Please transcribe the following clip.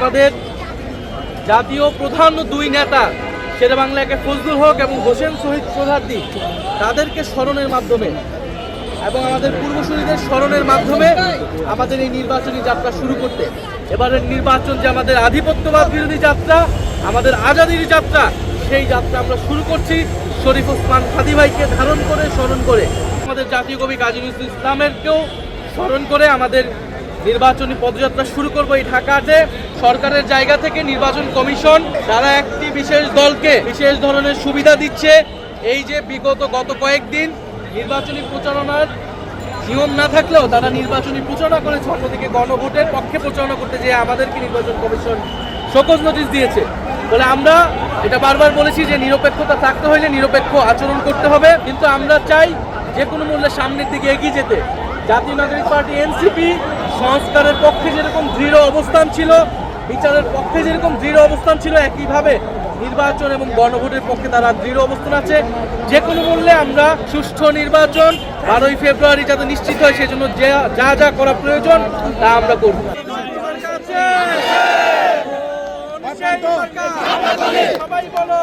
আমাদের জাতীয় প্রধান দুই নেতা শেরেবাংলা একে ফজলুল হক এবং হোসেন শহীদ সোহরাওয়ার্দী তাদেরকে স্মরণের মাধ্যমে এবং আমাদের পূর্বসূরীদের স্মরণের মাধ্যমে আমাদের এই নির্বাচনী যাত্রা শুরু করতে, এবারের নির্বাচন যে আমাদের আধিপত্যবাদ বিরোধী যাত্রা, আমাদের আজাদির যাত্রা, সেই যাত্রা আমরা শুরু করছি শরীফ ওসমান হাদী ভাইকে ধারণ করে, স্মরণ করে, আমাদের জাতীয় কবি কাজী নজরুল ইসলামেরকেও স্মরণ করে আমাদের নির্বাচনী পদযাত্রা শুরু করব। এই ঢাকাতে সরকারের জায়গা থেকে নির্বাচন কমিশন তারা একটি বিশেষ দলকে বিশেষ ধরনের সুবিধা দিচ্ছে। এই যে গত কয়েকদিন নির্বাচনী প্রচারণার নিয়ম না থাকলেও তারা নির্বাচনী প্রচারণা করেছে, অন্যদিকে গণভোটের পক্ষে প্রচারণা করতে যেয়ে আমাদেরকে নির্বাচন কমিশন শোকজ নোটিশ দিয়েছে। বলে আমরা এটা বারবার বলেছি যে নিরপেক্ষতা থাকতে হলে নিরপেক্ষ আচরণ করতে হবে, কিন্তু আমরা চাই যে কোনো মূল্যে সামনের দিকে এগিয়ে যেতে। জাতীয় নাগরিক পার্টি এনসিপি সংস্কারের পক্ষে যেরকম দৃঢ় অবস্থান ছিল, বিচারের পক্ষে যেরকম দৃঢ় অবস্থান ছিল, একইভাবে নির্বাচন এবং গণভোটের পক্ষে তারা দৃঢ় অবস্থান আছে। যে কোনো মূল্যে আমরা সুষ্ঠু নির্বাচন 12ই ফেব্রুয়ারি যাতে নিশ্চিত হয় সেজন্য যা যা করা প্রয়োজন তা আমরা করব। সবাই বলো